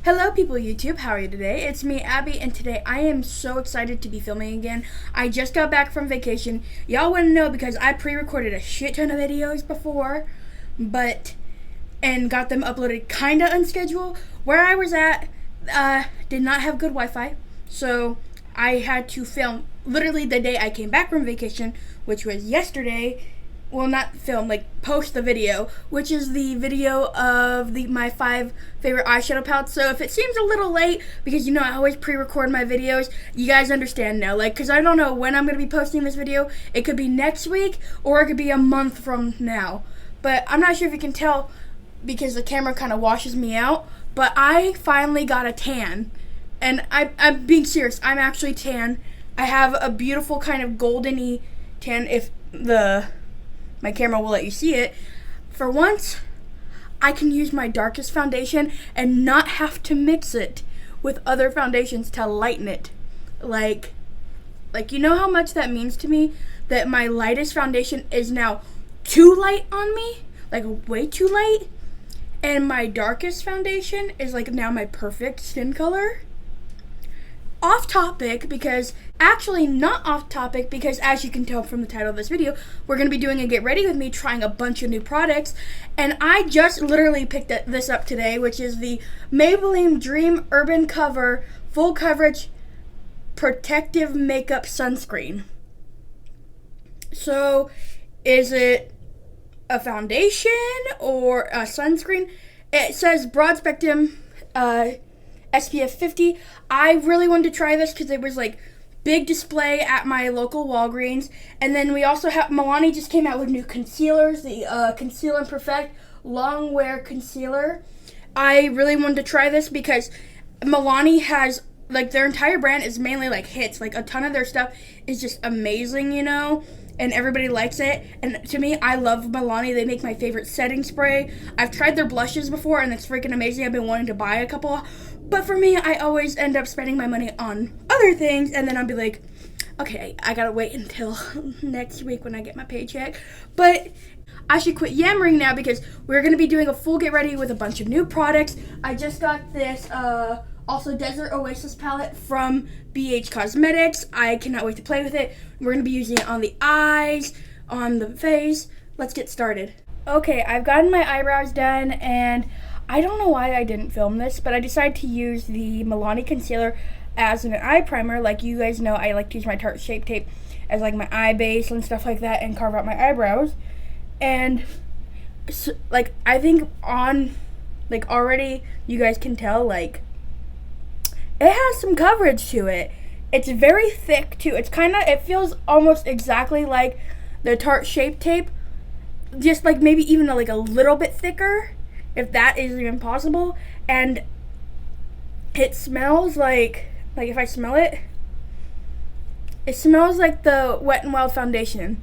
Hello people YouTube, how are you today? It's me, Abby, and today I am so excited to be filming again. I just got back from vacation. Y'all wouldn't know because I pre-recorded a shit ton of videos before, and got them uploaded kinda on schedule. Where I was at did not have good Wi-Fi, so I had to film literally the day I came back from vacation, which was yesterday. Well, not film, like post the video, which is the video of my 5 favorite eyeshadow palettes. So if it seems a little late, because you know I always pre-record my videos, you guys understand now. Like, because I don't know when I'm going to be posting this video. It could be next week, or it could be a month from now. But I'm not sure if you can tell, because the camera kind of washes me out. But I finally got a tan. And I'm being serious, I'm actually tan. I have a beautiful kind of golden-y tan, if my camera will let you see it. For once, I can use my darkest foundation and not have to mix it with other foundations to lighten it. Like you know how much that means to me, that my lightest foundation is now too light on me, like way too light, and my darkest foundation is like now my perfect skin color. Off topic, because actually not off topic, because as you can tell from the title of this video, we're going to be doing a get ready with me, trying a bunch of new products. And I just literally picked this up today, which is the Maybelline Dream Urban Cover Full Coverage Protective Makeup Sunscreen. So is it a foundation or a sunscreen? It says broad spectrum SPF 50. I really wanted to try this because it was like big display at my local Walgreens. And then we also have, Milani just came out with new concealers, the Conceal and Perfect Long Wear Concealer. I really wanted to try this because Milani has, like, their entire brand is mainly like hits. Like, a ton of their stuff is just amazing, you know, and everybody likes it. And to me, I love Milani. They make my favorite setting spray. I've tried their blushes before, and it's freaking amazing. I've been wanting to buy a couple. But for me, I always end up spending my money on other things, and then I'll be like, okay, I gotta wait until next week when I get my paycheck. But I should quit yammering now because we're gonna be doing a full get ready with a bunch of new products. I just got this also Desert Oasis palette from BH Cosmetics. I cannot wait to play with it. We're gonna be using it on the eyes, on the face. Let's get started. Okay, I've gotten my eyebrows done, and I don't know why I didn't film this, but I decided to use the Milani concealer as an eye primer. Like you guys know, I like to use my Tarte Shape Tape as like my eye base and stuff like that and carve out my eyebrows. And so, like, I think on, like, already you guys can tell, like, it has some coverage to it. It's very thick too. It's kind of, it feels almost exactly like the Tarte Shape Tape, just like maybe even like a little bit thicker, if that is even possible. And it smells like if I smell it, it smells like the Wet n Wild foundation.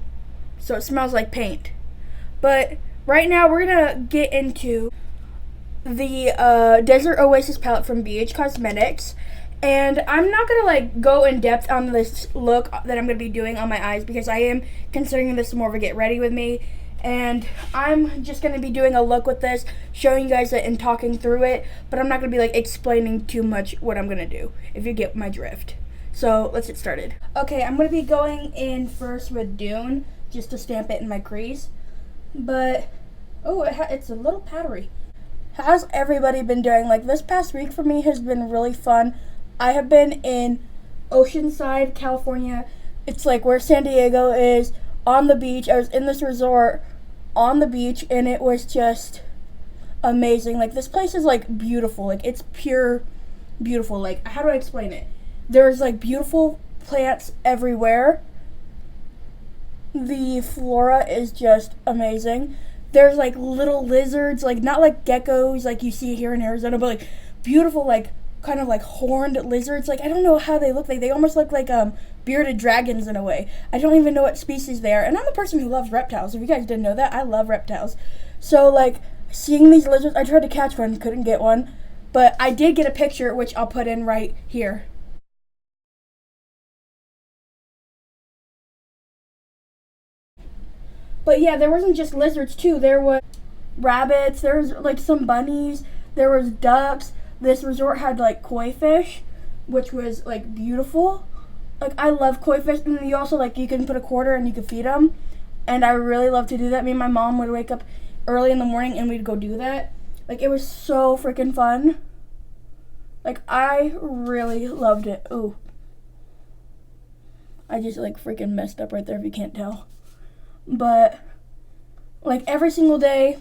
So it smells like paint. But right now we're gonna get into the Desert Oasis palette from BH Cosmetics. And I'm not gonna like go in depth on this look that I'm gonna be doing on my eyes because I am considering this more of a get ready with me. And I'm just going to be doing a look with this, showing you guys it and talking through it. But I'm not going to be like explaining too much what I'm going to do, if you get my drift. So let's get started. Okay, I'm going to be going in first with Dune, just to stamp it in my crease. But, oh, it's a little powdery. How's everybody been doing? Like, this past week for me has been really fun. I have been in Oceanside, California. It's like where San Diego is, on the beach. I was in this resort on the beach, and it was just amazing. Like, this place is like beautiful. Like, it's pure beautiful. Like, how do I explain it? There's like beautiful plants everywhere. The flora is just amazing. There's like little lizards, like not like geckos like you see here in Arizona, but like beautiful, like kind of like horned lizards. Like, I don't know how they look like. They almost look like bearded dragons in a way. I don't even know what species they are. And I'm a person who loves reptiles. If you guys didn't know that, I love reptiles. So like seeing these lizards, I tried to catch one, couldn't get one, but I did get a picture, which I'll put in right here. But yeah, there wasn't just lizards too. There was rabbits, there was like some bunnies, there was ducks, this resort had like koi fish, which was like beautiful. Like I love koi fish, and you also like you can put a quarter and you can feed them, and I really love to do that. Me and my mom would wake up early in the morning and we'd go do that. Like it was so freaking fun. Like I really loved it. Ooh, I just like freaking messed up right there if you can't tell. But like every single day,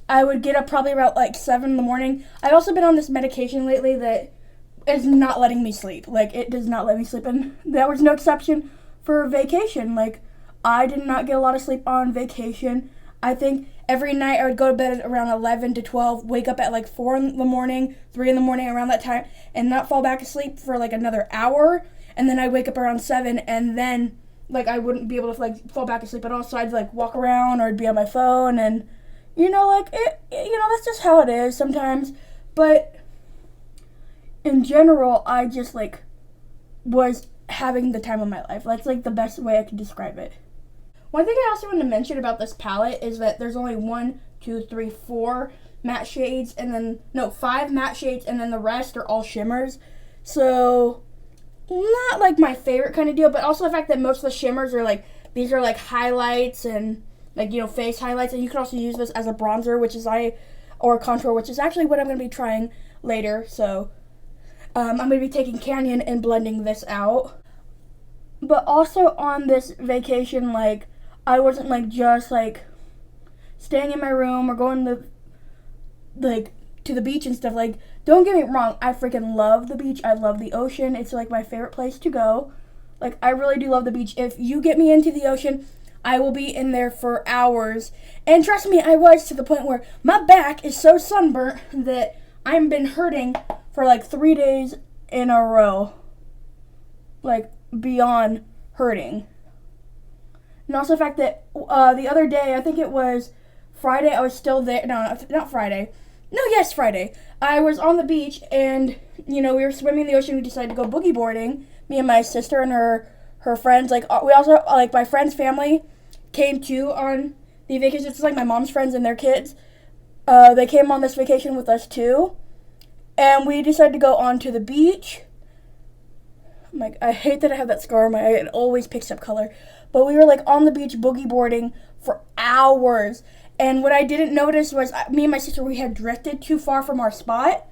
I would get up probably about like 7 in the morning. I've also been on this medication lately that is not letting me sleep. Like it does not let me sleep, and that was no exception for vacation. Like I did not get a lot of sleep on vacation. I think every night I would go to bed at around 11 to 12, wake up at like 4 in the morning, 3 in the morning, around that time, and not fall back asleep for like another hour. And then I'd wake up around 7, and then like I wouldn't be able to like fall back asleep at all. So I'd like walk around or I'd be on my phone, and like that's just how it is sometimes. But in general, I just like was having the time of my life. That's like the best way I could describe it. One thing I also want to mention about this palette is that there's only 4 matte shades, and then 5 matte shades, and then the rest are all shimmers. So not like my favorite kind of deal, but also the fact that most of the shimmers are like, these are like highlights and like, face highlights, and you can also use this as a bronzer, or contour, which is actually what I'm going to be trying later. So I'm going to be taking Canyon and blending this out. But also on this vacation, like I wasn't like just like staying in my room or going to the beach and stuff. Like, don't get me wrong, I freaking love the beach. I love the ocean. It's like my favorite place to go. Like I really do love the beach. If you get me into the ocean, I will be in there for hours. And trust me, I was to the point where my back is so sunburnt that I've been hurting for like 3 days in a row. Like beyond hurting. And also the fact that the other day, I think it was Friday, I was still there. No, not Friday. No, yes, Friday. I was on the beach, and, we were swimming in the ocean. We decided to go boogie boarding. Me and my sister and her friends. Like, we also, like, my friend's family came, too, on the vacation. It's, like, my mom's friends and their kids. They came on this vacation with us, too. And we decided to go onto the beach. Like, I hate that I have that scar on my eye. It always picks up color. But we were, like, on the beach boogie boarding for hours. And what I didn't notice was me and my sister, we had drifted too far from our spot.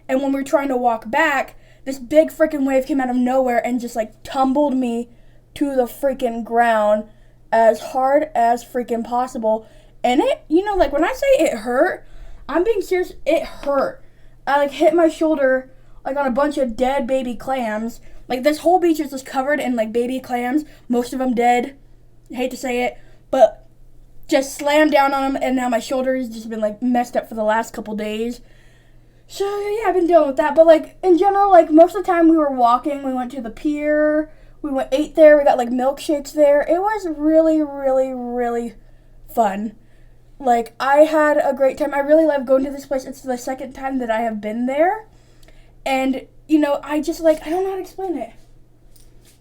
And when we were trying to walk back, this big freaking wave came out of nowhere and just, like, tumbled me to the freaking ground as hard as freaking possible. And it, like, when I say it hurt, I'm being serious, it hurt. I, like, hit my shoulder, like, on a bunch of dead baby clams. Like, this whole beach is just covered in, like, baby clams. Most of them dead. I hate to say it. But just slammed down on them, and now my shoulder's just been, like, messed up for the last couple days. So, yeah, I've been dealing with that. But, like, in general, like, most of the time we were walking. We went to the pier. We ate there. We got, like, milkshakes there. It was really, really, really fun. Like, I had a great time. I really love going to this place. It's the second time that I have been there. And, I just, like, I don't know how to explain it.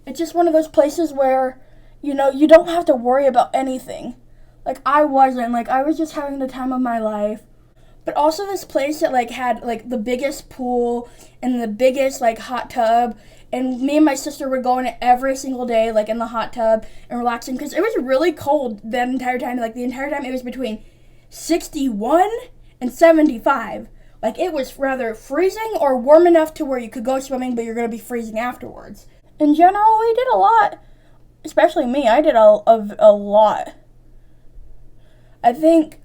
It's just one of those places where, you don't have to worry about anything. Like, I wasn't. Like, I was just having the time of my life. But also this place that, like, had, like, the biggest pool and the biggest, like, hot tub. And me and my sister would go in it every single day, like, in the hot tub and relaxing. Because it was really cold that entire time. Like, the entire time it was between 61 and 75. Like, it was rather freezing or warm enough to where you could go swimming, but you're going to be freezing afterwards. In general, we did a lot. Especially me. I did a lot. I think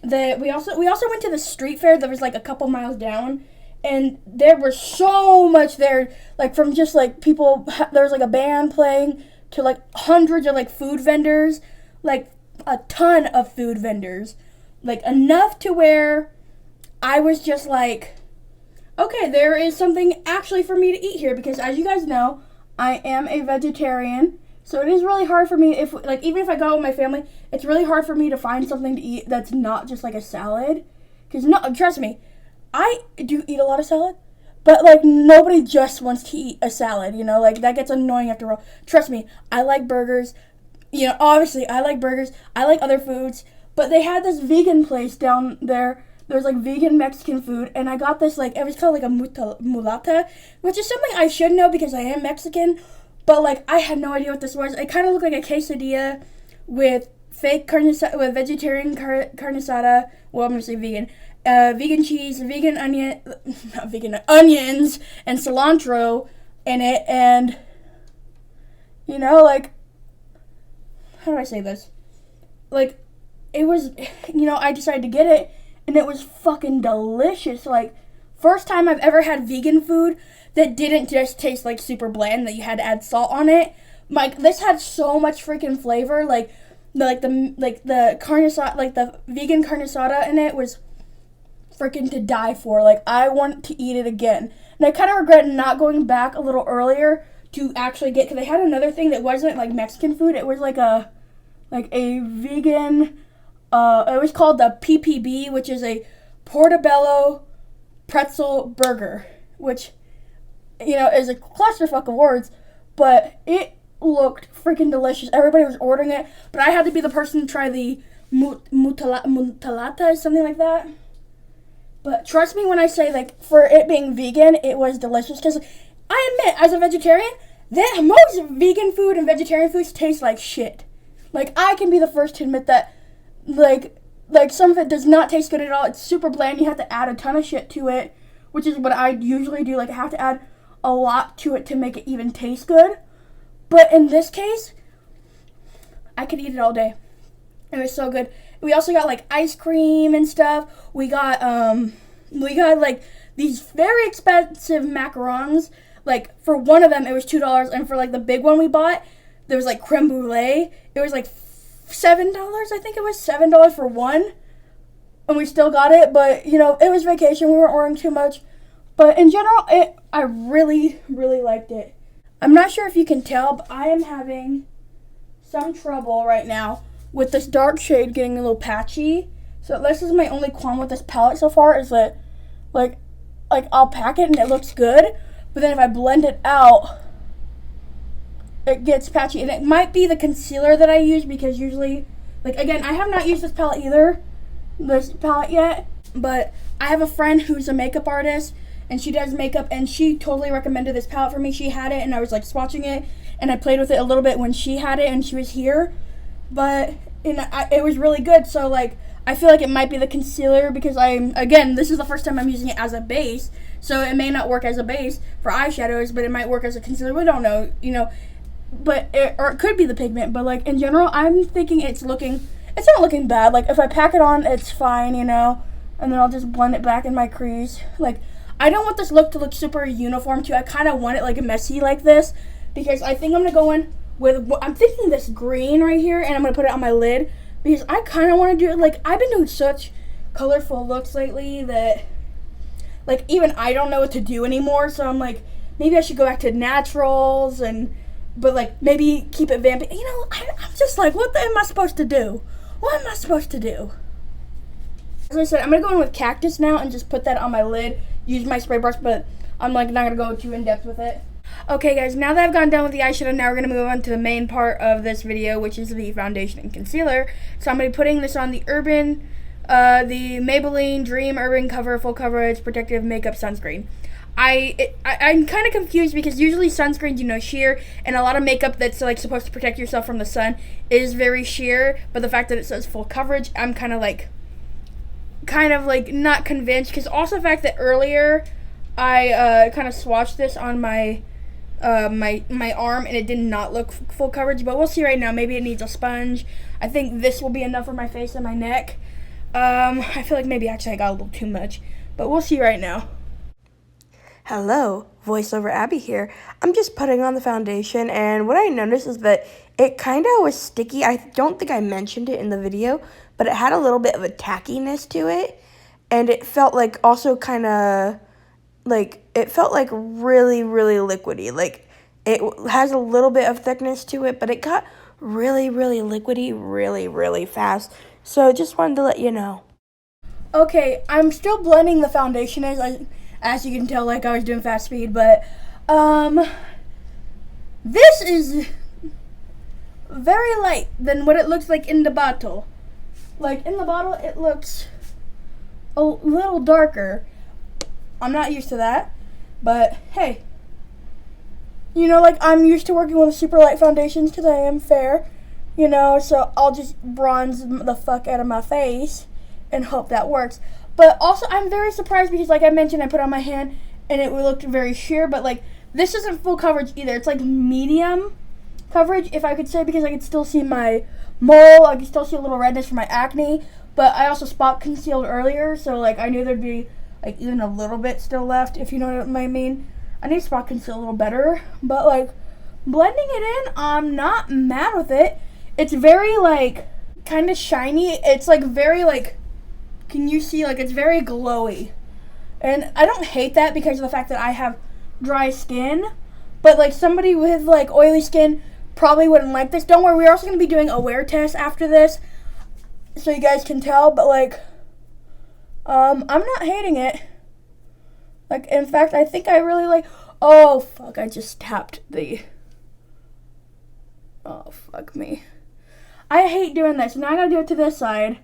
that we also went to the street fair that was like a couple miles down, and there was so much there, like from just like people, there was like a band playing to like hundreds of like food vendors, like a ton of food vendors, like enough to where I was just like, okay, there is something actually for me to eat here, because as you guys know, I am a vegetarian. So it is really hard for me, even if I go out with my family, it's really hard for me to find something to eat that's not just like a salad. Because, trust me, I do eat a lot of salad, but like nobody just wants to eat a salad, like that gets annoying after a while. Trust me, I like burgers, obviously I like burgers, I like other foods, but they had this vegan place down there there was like vegan Mexican food, and I got this like, it was called like a mulata, which is something I should know because I am Mexican, but like I had no idea what this was. It kind of looked like a quesadilla with fake carne asada, with vegetarian carne asada. Well, I'm gonna say vegan. Vegan cheese, vegan onion, not vegan onions, and cilantro in it, and you know, like, how do I say this? Like, it was, you know, I decided to get it, and it was fucking delicious. Like, first time I've ever had vegan food that didn't just taste like super bland, that you had to add salt on it. Like, this had so much freaking flavor. Like the carne asada, like the vegan carne asada in it was freaking to die for. Like, I want to eat it again. And I kind of regret not going back a little earlier to actually get, because they had another thing that wasn't like Mexican food. It was like a vegan, it was called the PPB, which is a portobello pretzel burger, which, you know, is a clusterfuck of words, but it looked freaking delicious. Everybody was ordering it, but I had to be the person to try the mutalata, something like that. But trust me when I say, like, for it being vegan, it was delicious. Because I admit, as a vegetarian, that most vegan food and vegetarian foods taste like shit. Like, I can be the first to admit that, like some of it does not taste good at all. It's super bland. You have to add a ton of shit to it, which is what I usually do. Like, I have to add a lot to it to make it even taste good. But in this case, I could eat it all day. It was so good. We also got like ice cream and stuff. We got like these very expensive macarons. Like, for one of them it was $2, and for like the big one we bought, there was like creme brulee. It was like $7. I think it was $7 for one, and we still got it. But you know, it was vacation. We weren't ordering too much. But in general, I really, really liked it. I'm not sure if you can tell, but I am having some trouble right now with this dark shade getting a little patchy. So this is my only qualm with this palette so far, is that like I'll pack it and it looks good, but then if I blend it out, it gets patchy. And it might be the concealer that I use, because usually, like, again, I have not used this palette yet, but I have a friend who's a makeup artist, and she does makeup, and she totally recommended this palette for me. She had it, and I was like swatching it, and I played with it a little bit when she had it and she was here. But it was really good. So like, I feel like it might be the concealer, because this is the first time I'm using it as a base, so it may not work as a base for eyeshadows, but it might work as a concealer. We don't know, you know, or it could be the pigment. But like, in general, I'm thinking it's not looking bad. Like, if I pack it on, it's fine, you know, and then I'll just blend it back in my crease. Like, I don't want this look to look super uniform too. I kind of want it like messy like this, because I think I'm gonna go in with, I'm thinking this green right here, and I'm going to put it on my lid, because I kind of want to do it. Like, I've been doing such colorful looks lately that, like, even I don't know what to do anymore. So I'm like, maybe I should go back to naturals, but like, maybe keep it vampy. You know, I'm just like, what am I supposed to do? What am I supposed to do? As I said, I'm going to go in with Cactus now and just put that on my lid, use my spray brush, but I'm like not going to go too in depth with it. Okay guys, now that I've gone done with the eyeshadow, now we're going to move on to the main part of this video, which is the foundation and concealer. So I'm going to be putting this on the the Maybelline Dream Urban Cover Full Coverage Protective Makeup Sunscreen. I'm kind of confused, because usually sunscreens, you know, sheer, and a lot of makeup that's like supposed to protect yourself from the sun is very sheer, but the fact that it says full coverage, I'm kind of like not convinced, because also the fact that earlier I kind of swatched this on my my arm, and it did not look full coverage, but we'll see right now. Maybe it needs a sponge. I think this will be enough for my face and my neck. I feel like maybe actually I got a little too much, but we'll see right now. Hello, voiceover Abby here. I'm just putting on the foundation, and what I noticed is that it kind of was sticky. I don't think I mentioned it in the video, but it had a little bit of a tackiness to it, and it felt like also kind of like, it felt like really, really liquidy. Like, it has a little bit of thickness to it, but it got really, really liquidy really, really fast. So just wanted to let you know. Okay, I'm still blending the foundation as you can tell, like I was doing fast speed, but this is very light than what it looks like in the bottle. Like, in the bottle, it looks a little darker. I'm not used to that, but hey, you know, like, I'm used to working with super light foundations because I am fair, you know, so I'll just bronze the fuck out of my face and hope that works. But also, I'm very surprised because, like I mentioned, I put it on my hand and it looked very sheer, but like, this isn't full coverage either. It's like medium coverage, if I could say, because I could still see my mole, I could still see a little redness from my acne, but I also spot concealed earlier, so like, I knew there'd be like even a little bit still left, if you know what I mean. I need to spot conceal a little better, but like, blending it in, I'm not mad with it. It's very like, kind of shiny. It's like very like, can you see, like, it's very glowy. And I don't hate that because of the fact that I have dry skin, but like, somebody with like oily skin probably wouldn't like this. Don't worry, we're also going to be doing a wear test after this, so you guys can tell, but like, I'm not hating it. Like, in fact, I think I really like, oh fuck, I just tapped the, oh fuck me. I hate doing this. Now I gotta do it to this side.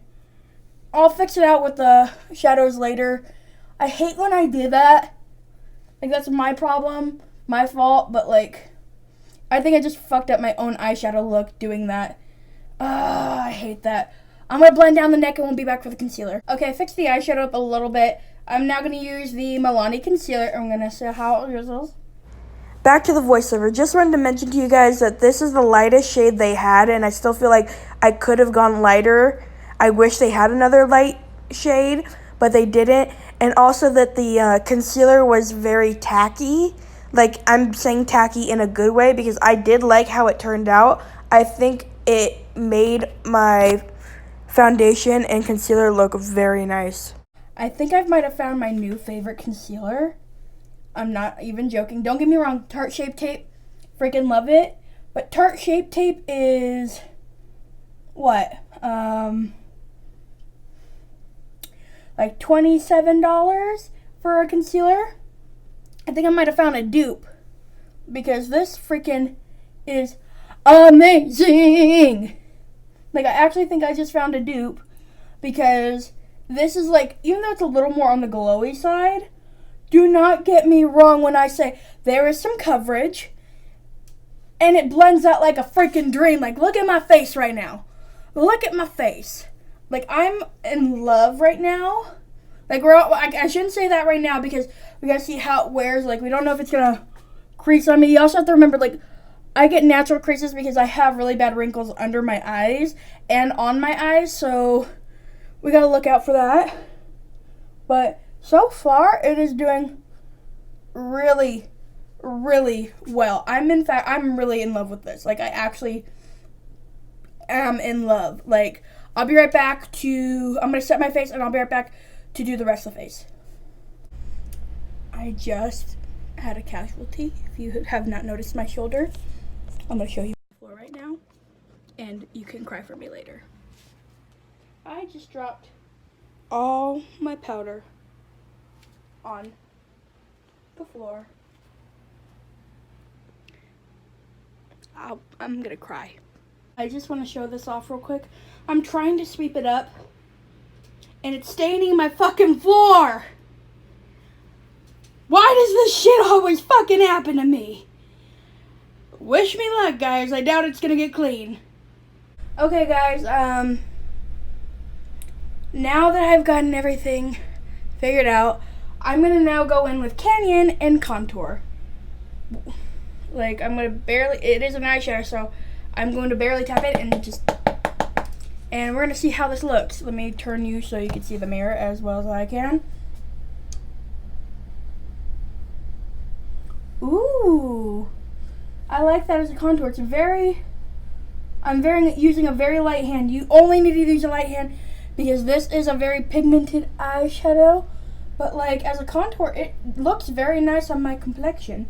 I'll fix it out with the shadows later. I hate when I do that. Like, that's my problem, my fault, but like, I think I just fucked up my own eyeshadow look doing that. I hate that. I'm gonna blend down the neck and we'll be back for the concealer. Okay, I fixed the eyeshadow up a little bit. I'm now gonna use the Milani concealer. I'm gonna see how it results. Back to the voiceover. Just wanted to mention to you guys that this is the lightest shade they had, and I still feel like I could have gone lighter. I wish they had another light shade, but they didn't. And also that the concealer was very tacky. Like, I'm saying tacky in a good way because I did like how it turned out. I think it made my foundation and concealer look very nice. I think I might have found my new favorite concealer. I'm not even joking. Don't get me wrong, Tarte Shape Tape, freaking love it. But Tarte Shape Tape is, what? Like $27 for a concealer. I think I might have found a dupe, because this freaking is amazing. Like, I actually think I just found a dupe, because this is like, even though it's a little more on the glowy side, do not get me wrong when I say there is some coverage and it blends out like a freaking dream. Like, look at my face right now. Look at my face. Like, I'm in love right now. Like, I shouldn't say that right now because we gotta see how it wears. Like, we don't know if it's gonna crease on me. You also have to remember, like, I get natural creases because I have really bad wrinkles under my eyes and on my eyes, so we gotta look out for that. But so far, it is doing really, really well. I'm really in love with this. Like, I actually am in love. Like, I'll be right back I'm gonna set my face and I'll be right back to do the rest of the face. I just had a casualty. If you have not noticed my shoulder, I'm gonna show you the floor right now, and you can cry for me later. I just dropped all my powder on the floor. I'm gonna cry. I just want to show this off real quick. I'm trying to sweep it up, and it's staining my fucking floor. Why does this shit always fucking happen to me? Wish me luck, guys. I doubt it's gonna get clean. Okay, guys, now that I've gotten everything figured out, I'm gonna now go in with Canyon and contour. Like, it is an eyeshadow, so I'm going to barely tap it and we're gonna see how this looks. Let me turn you so you can see the mirror as well as I can. Ooh, I like that as a contour. I'm using a very light hand. You only need to use a light hand because this is a very pigmented eyeshadow. But like, as a contour, it looks very nice on my complexion.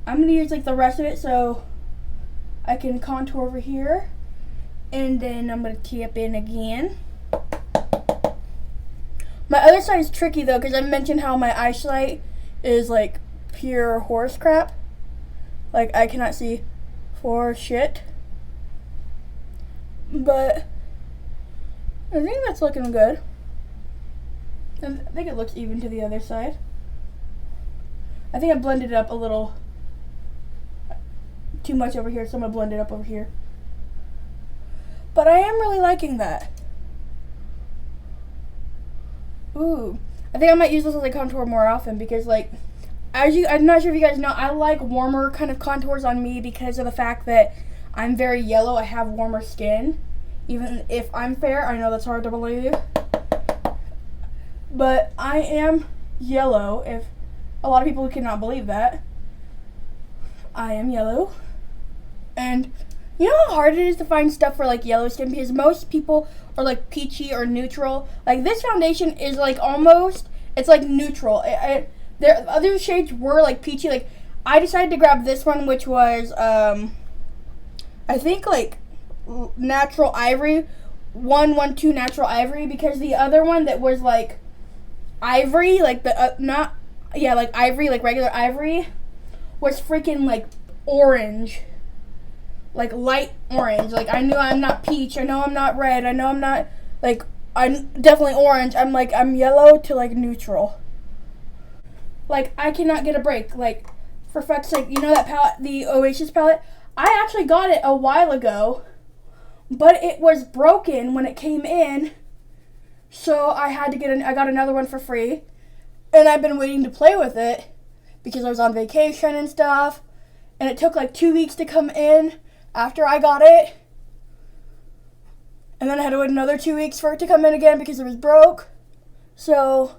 I'm gonna use like the rest of it so I can contour over here. And then I'm gonna tap in again. My other side is tricky though, because I mentioned how my eyesight is like pure horse crap. Like, I cannot see for shit. But I think that's looking good. And I think it looks even to the other side. I think I blended it up a little too much over here, so I'm gonna blend it up over here. But I am really liking that. Ooh, I think I might use this as a contour more often because, like, I'm not sure if you guys know, I like warmer kind of contours on me because of the fact that I'm very yellow. I have warmer skin. Even if I'm fair, I know that's hard to believe. But I am yellow. If a lot of people cannot believe that. I am yellow. And you know how hard it is to find stuff for like yellow skin because most people are like peachy or neutral. Like this foundation is like almost, it's like neutral. There other shades were like peachy. Like I decided to grab this one, which was I think like natural ivory, 112 natural ivory, because the other one that was like ivory, like the like ivory, like regular ivory, was freaking like orange. Like light orange. Like I knew I'm not peach. I know I'm not red. I know I'm not like, I'm definitely orange. I'm yellow to like neutral. Like I cannot get a break. Like for fuck's sake, you know that palette, the Oasis palette? I actually got it a while ago, but it was broken when it came in. So I had to I got another one for free. And I've been waiting to play with it because I was on vacation and stuff. And it took like 2 weeks to come in after I got it. And then I had to wait another 2 weeks for it to come in again because it was broke. So,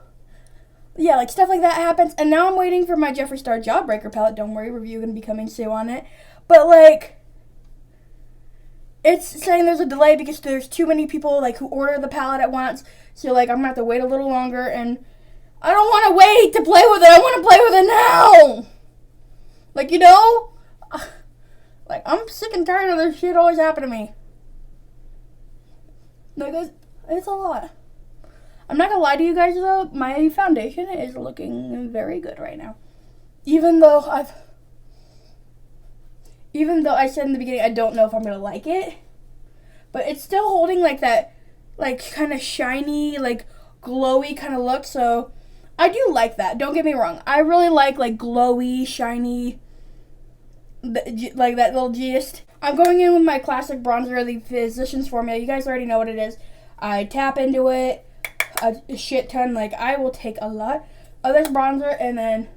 yeah, like stuff like that happens. And now I'm waiting for my Jeffree Star Jawbreaker palette. Don't worry, review going to be coming soon on it. But like, it's saying there's a delay because there's too many people like who order the palette at once. So like, I'm going to have to wait a little longer. And I don't want to wait to play with it. I want to play with it now. Like, you know? Like, I'm sick and tired of this shit always happening to me. Like, it's a lot. I'm not gonna lie to you guys, though. My foundation is looking very good right now. Even though I said in the beginning I don't know if I'm gonna like it. But it's still holding, like, that, like, kind of shiny, like, glowy kind of look. So, I do like that. Don't get me wrong. I really like glowy, shiny, like that little gist. I'm going in with my classic bronzer, the Physicians Formula. You guys already know what it is. I tap into it a shit ton. Like, I will take a lot of this bronzer and then,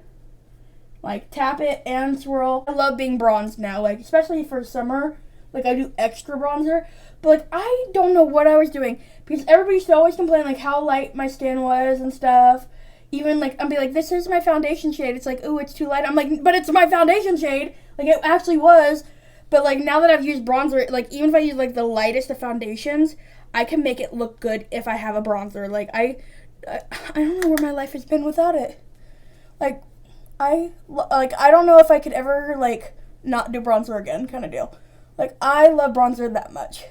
like, tap it and swirl. I love being bronzed now, like, especially for summer. Like, I do extra bronzer. But, like, I don't know what I was doing because everybody used to always complain, like, how light my skin was and stuff. Even, like, I'd be like, this is my foundation shade. It's like, ooh, it's too light. I'm like, but it's my foundation shade. Like, it actually was. But, like, now that I've used bronzer, like, even if I use, like, the lightest of foundations, I can make it look good if I have a bronzer. Like, I don't know where my life has been without it. Like, I don't know if I could ever, like, not do bronzer again kind of deal. Like, I love bronzer that much.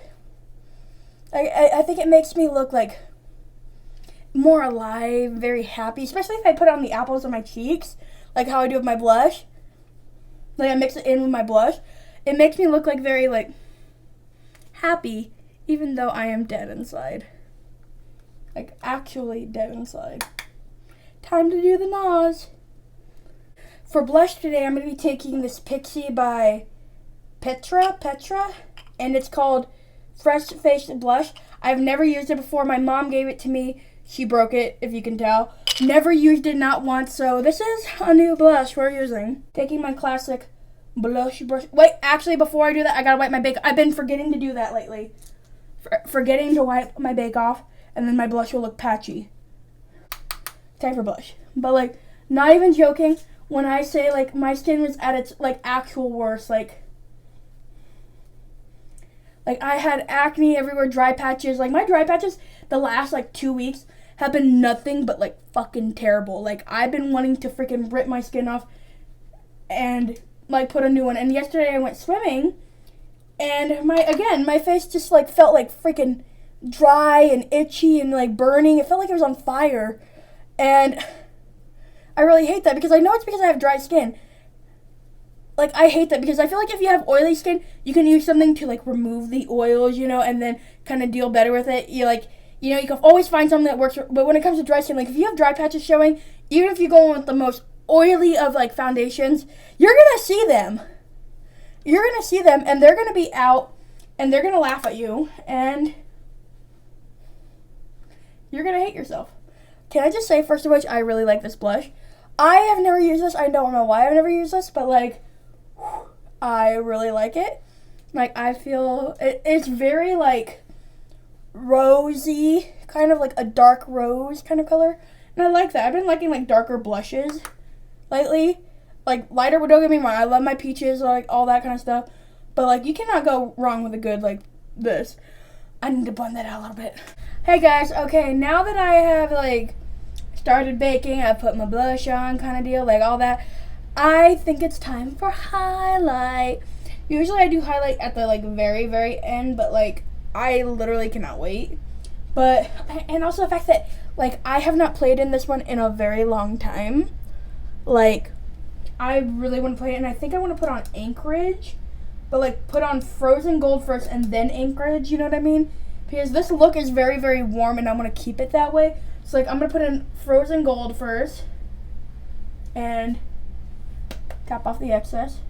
I think it makes me look, like, more alive, very happy, especially if I put on the apples of my cheeks, like how I do with my blush. Like, I mix it in with my blush. It makes me look like very, like, happy, even though I am dead inside. Like, actually dead inside. Time to do the NARS. For blush today, I'm going to be taking this Pixie by Petra, and it's called Fresh Face Blush. I've never used it before. My mom gave it to me. She broke it, if you can tell. Never used it, not once. So this is a new blush we're using. Taking my classic blush brush. Wait, actually, before I do that, I gotta wipe my bake. I've been forgetting to do that lately. Forgetting to wipe my bake off, and then my blush will look patchy. Time for blush. But, like, not even joking, when I say, like, my skin was at its, like, actual worst, like, I had acne everywhere, dry patches. Like, my dry patches the last, like, 2 weeks have been nothing but, like, fucking terrible. Like, I've been wanting to freaking rip my skin off and, like, put a new one. And yesterday I went swimming, and my face just, like, felt, like, freaking dry and itchy and, like, burning. It felt like it was on fire. And I really hate that because I know it's because I have dry skin. Like, I hate that because I feel like if you have oily skin, you can use something to, like, remove the oils, you know, and then kind of deal better with it. You know, you can always find something that works. But when it comes to dry skin, like if you have dry patches showing, even if you go with the most oily of like foundations, you're gonna see them. You're gonna see them, and they're gonna be out, and they're gonna laugh at you, and you're gonna hate yourself. Can I just say, first of which, I really like this blush. I have never used this. I don't know why I've never used this, but like, I really like it. Like, I feel it's very like rosy, kind of like a dark rose kind of color, and I like that. I've been liking like darker blushes lately. Like lighter, but don't get me wrong, I love my peaches, like all that kind of stuff. But like, you cannot go wrong with a good like this. I need to blend that out a little bit. Hey guys, okay, now that I have like started baking, I put my blush on kind of deal, like all that, I think it's time for highlight. Usually I do highlight at the like very, very end, but like I literally cannot wait. But, and also the fact that like I have not played in this one in a very long time. Like, I really want to play it, and I think I want to put on Anchorage, but like put on Frozen Gold first and then Anchorage, you know what I mean? Because this look is very, very warm, and I want to keep it that way. So like I'm going to put in Frozen Gold first and tap off the excess.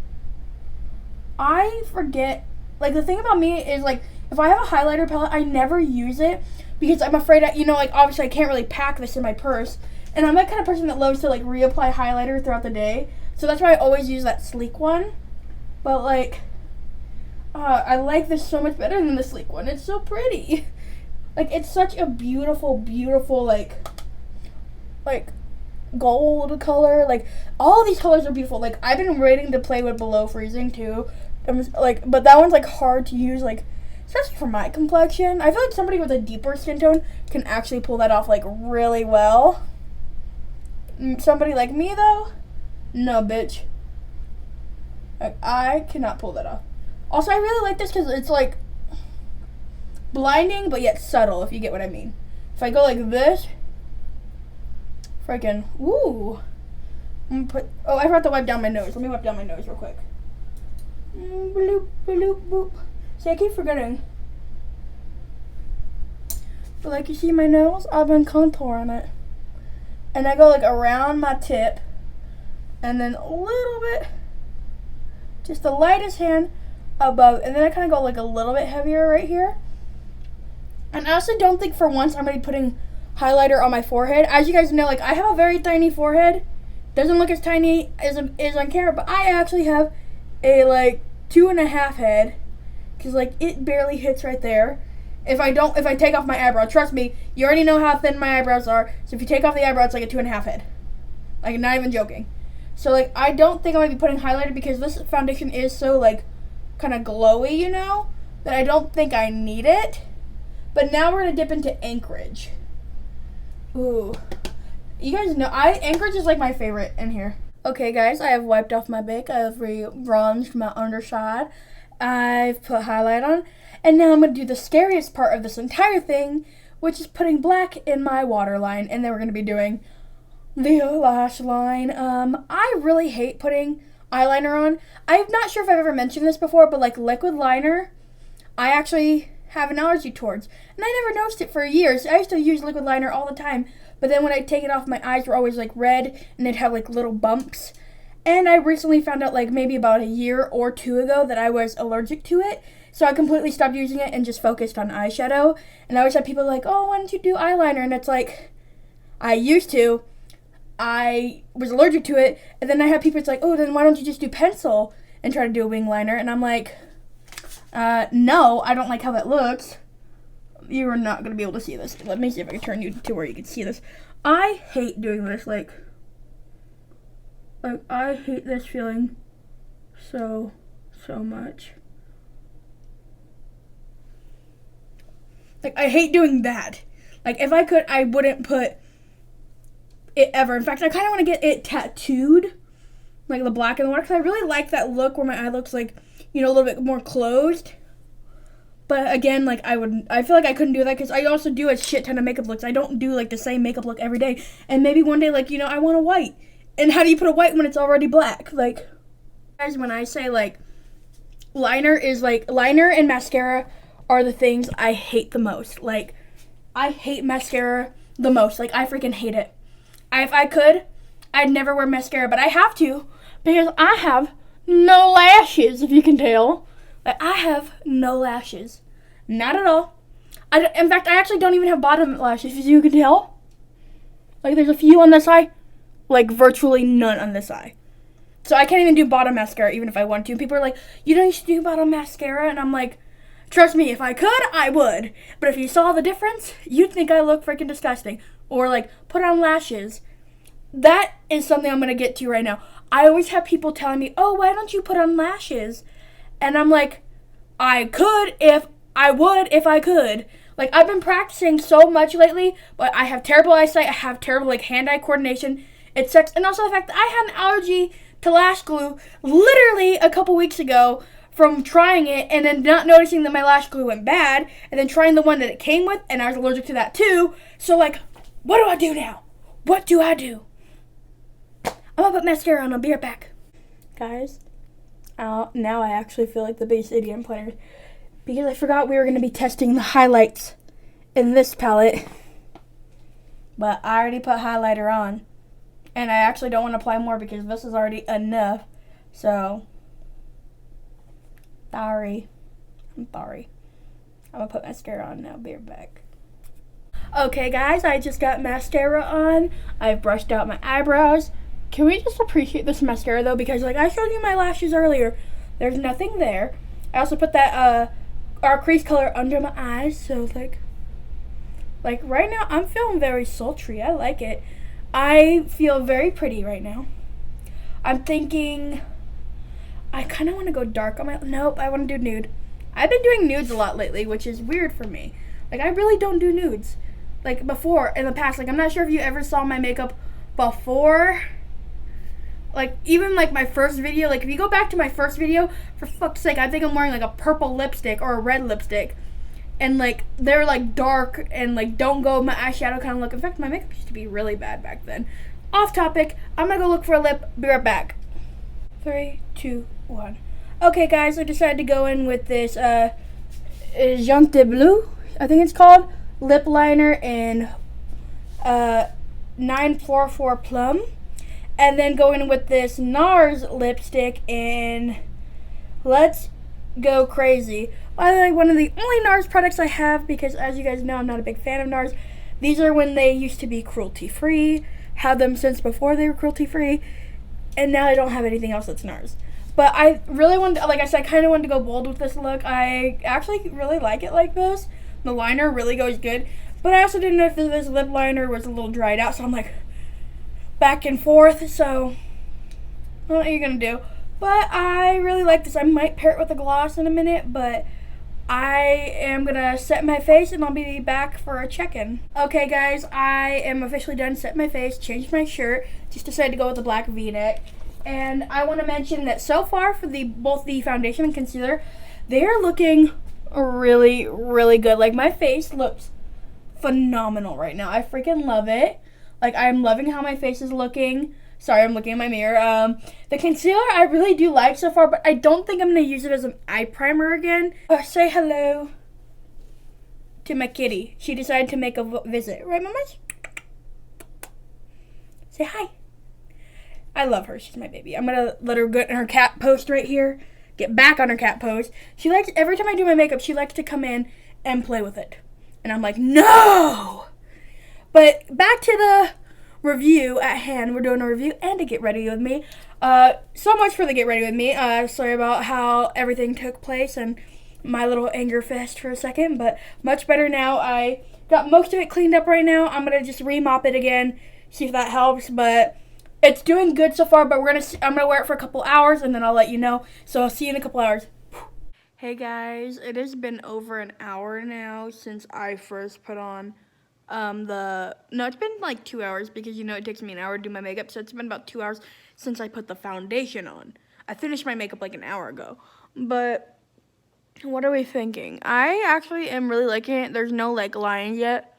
I forget, like the thing about me is like if I have a highlighter palette, I never use it because I'm afraid you know, like obviously I can't really pack this in my purse, and I'm that kind of person that loves to like reapply highlighter throughout the day. So that's why I always use that sleek one. But like, I like this so much better than the sleek one. It's so pretty. Like, it's such a beautiful, beautiful, like gold color. Like, all these colors are beautiful. Like, I've been waiting to play with Below Freezing, too. But that one's, like, hard to use, like, especially for my complexion. I feel like somebody with a deeper skin tone can actually pull that off, like, really well. Somebody like me, though, no, bitch. Like, I cannot pull that off. Also, I really like this because it's, like, blinding, but yet subtle, if you get what I mean. If I go like this, freaking, ooh. I'm gonna put, oh, I forgot to wipe down my nose. Let me wipe down my nose real quick. Bloop, bloop, boop. See, I keep forgetting. But like, you see my nose? I've been contouring it. And I go like around my tip, and then a little bit, just the lightest hand above, and then I kind of go like a little bit heavier right here. And I also don't think for once I'm going to be putting highlighter on my forehead. As you guys know, like I have a very tiny forehead. Doesn't look as tiny as on camera, but I actually have a like 2.5 head, because like it barely hits right there. If I take off my eyebrow, trust me, you already know how thin my eyebrows are. So if you take off the eyebrow, it's like a 2.5 head. Like, not even joking. So like, I don't think I'm gonna be putting highlighter because this foundation is so like kind of glowy, you know, that I don't think I need it. But now we're gonna dip into Anchorage. Ooh, you guys know Anchorage is like my favorite in here. Okay, guys, I have wiped off my bake. I have re-bronzed my underside. I've put highlight on. And now I'm going to do the scariest part of this entire thing, which is putting black in my waterline. And then we're going to be doing the lash line. I really hate putting eyeliner on. I'm not sure if I've ever mentioned this before, but like liquid liner, I actually have an allergy towards. And I never noticed it for years. I used to use liquid liner all the time. But then when I take it off, my eyes were always like red and they'd have like little bumps. And I recently found out like maybe about a year or two ago that I was allergic to it. So I completely stopped using it and just focused on eyeshadow. And I always had people like, oh, why don't you do eyeliner? And it's like, I used to. I was allergic to it. And then I had people, it's like, oh, then why don't you just do pencil and try to do a wing liner? And I'm like, no, I don't like how that looks. You are not going to be able to see this. Let me see if I can turn you to where you can see this. I hate doing this. Like I hate this feeling so much. Like, I hate doing that. Like, if I could, I wouldn't put it ever. In fact, I kind of want to get it tattooed, like the black and the white, because I really like that look where my eye looks like, you know, a little bit more closed. But again, like, I feel like I couldn't do that because I also do a shit ton of makeup looks. I don't do, like, the same makeup look every day. And maybe one day, like, you know, I want a white. And how do you put a white when it's already black? Like, guys, when I say, like, liner and mascara are the things I hate the most. Like, I hate mascara the most. Like, I freaking hate it. If I could, I'd never wear mascara, but I have to because I have no lashes, if you can tell. Like, I have no lashes. Not at all. In fact, I actually don't even have bottom lashes, as you can tell. Like, there's a few on this eye. Like, virtually none on this eye. So I can't even do bottom mascara, even if I want to. People are like, you don't used to do bottom mascara? And I'm like, trust me, if I could, I would. But if you saw the difference, you'd think I look freaking disgusting. Or, like, put on lashes. That is something I'm going to get to right now. I always have people telling me, oh, why don't you put on lashes? And I'm like, I would if I could. Like, I've been practicing so much lately, but I have terrible eyesight. I have terrible, like, hand-eye coordination. It sucks. And also the fact that I had an allergy to lash glue literally a couple weeks ago from trying it and then not noticing that my lash glue went bad and then trying the one that it came with, and I was allergic to that too. So, like, what do I do now? What do I do? I'm gonna put mascara on. I'll be right back. Guys, now I actually feel like the biggest idiot in planners because I forgot we were going to be testing the highlights in this palette. But I already put highlighter on. And I actually don't want to apply more because this is already enough. So, sorry. I'm sorry. I'm going to put mascara on now. I'll be right back. Okay, guys, I just got mascara on. I've brushed out my eyebrows. Can we just appreciate this mascara, though? Because, like, I showed you my lashes earlier. There's nothing there. I also put that, our crease color under my eyes. So, like, right now, I'm feeling very sultry. I like it. I feel very pretty right now. I'm thinking I kind of want to go dark on my... Nope, I want to do nude. I've been doing nudes a lot lately, which is weird for me. Like, I really don't do nudes. Like, before, in the past. Like, I'm not sure if you ever saw my makeup before. Like, even, like, my first video. Like, if you go back to my first video, for fuck's sake, I think I'm wearing, like, a purple lipstick or a red lipstick. And, like, they're, like, dark and, like, don't go my eyeshadow kind of look. In fact, my makeup used to be really bad back then. Off topic. I'm going to go look for a lip. Be right back. 3, 2, 1. Okay, guys. I decided to go in with this, Jean de Bleu, I think it's called. Lip liner in, 944 Plum. And then go in with this NARS lipstick in Let's Go Crazy. By the way, one of the only NARS products I have, because as you guys know, I'm not a big fan of NARS. These are when they used to be cruelty-free. Had them since before they were cruelty-free. And now I don't have anything else that's NARS. But I really wanted to, like I said, I kind of wanted to go bold with this look. I actually really like it like this. The liner really goes good. But I also didn't know if this lip liner was a little dried out. So I'm like, back and forth. So, what are you going to do? But I really like this. I might pair it with a gloss in a minute, but I am going to set my face and I'll be back for a check-in. Okay, guys, I am officially done. Set my face, changed my shirt, just decided to go with the black V-neck. And I want to mention that so far for both the foundation and concealer, they are looking really, really good. Like, my face looks phenomenal right now. I freaking love it. Like, I'm loving how my face is looking. Sorry, I'm looking in my mirror. The concealer I really do like so far, but I don't think I'm going to use it as an eye primer again. Say hello to my kitty. She decided to make a visit. Right, mamas? Say hi. I love her. She's my baby. I'm going to let her get in her cat post right here. Get back on her cat pose. She likes, every time I do my makeup, she likes to come in and play with it. And I'm like, no! But back to the review at hand. We're doing a review and a get ready with me. So much for the get ready with me. Sorry about how everything took place and my little anger fest for a second, but much better now. I got most of it cleaned up right now. I'm gonna just remop it again, see if that helps. But it's doing good so far. But I'm gonna wear it for a couple hours and then I'll let you know. So I'll see you in a couple hours. Hey guys, it has been over an hour now since I first put on no, it's been like 2 hours because, you know, it takes me an hour to do my makeup. So it's been about 2 hours since I put the foundation on. I finished my makeup like an hour ago. But what are we thinking? I actually am really liking it. There's no, like, lines yet.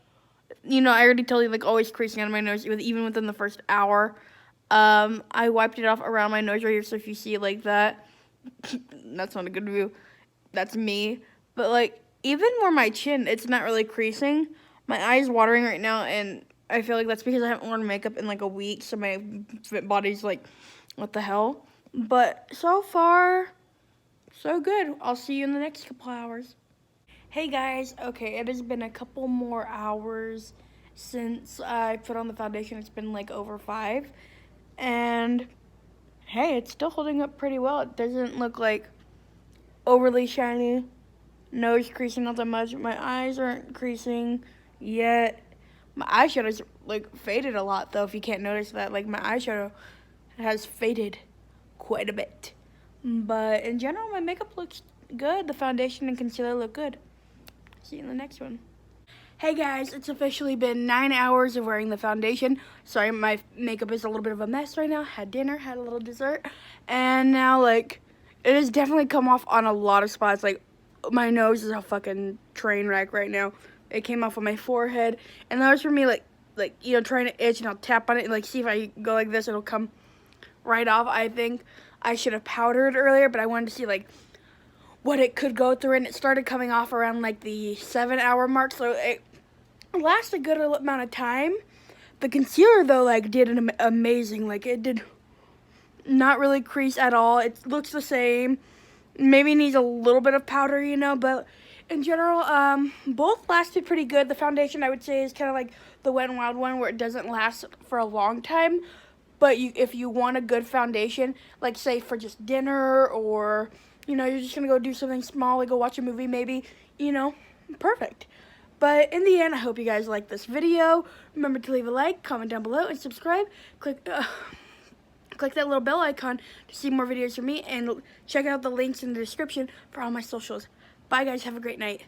You know, I already told you, like, always creasing on my nose, even within the first hour. I wiped it off around my nose right here. So if you see like that, that's not a good view. That's me. But, like, even where my chin, it's not really creasing. My eye's watering right now, and I feel like that's because I haven't worn makeup in like a week, so my body's like, what the hell? But so far, so good. I'll see you in the next couple hours. Hey guys, okay, it has been a couple more hours since I put on the foundation. It's been like over 5, and hey, it's still holding up pretty well. It doesn't look like overly shiny. Nose creasing not that much. My eyes aren't creasing yet. My eyeshadow's like faded a lot though, if you can't notice that. Like my eyeshadow has faded quite a bit. But in general, my makeup looks good. The foundation and concealer look good. See you in the next one. Hey guys, it's officially been 9 hours of wearing the foundation. Sorry, my makeup is a little bit of a mess right now. Had dinner, had a little dessert, and now like it has definitely come off on a lot of spots. Like my nose is a fucking train wreck right now. It came off on my forehead, and that was for me like you know, trying to itch, and I'll tap on it and like see if I go like this, it'll come right off. I think I should have powdered earlier, but I wanted to see like what it could go through, and it started coming off around like the 7-hour mark, so it lasts a good amount of time. The concealer though like did an amazing, like it did not really crease at all. It looks the same, maybe needs a little bit of powder, you know, but in general both lasted pretty good. The foundation I would say is kind of like the Wet n Wild one, where it doesn't last for a long time, but if you want a good foundation, like say for just dinner, or you know, you're just gonna go do something small, like go watch a movie maybe, you know, perfect. But in the end, I hope you guys like this video. Remember to leave a like, comment down below, and subscribe. Click that little bell icon to see more videos from me, and check out the links in the description for all my socials. Bye guys, have a great night.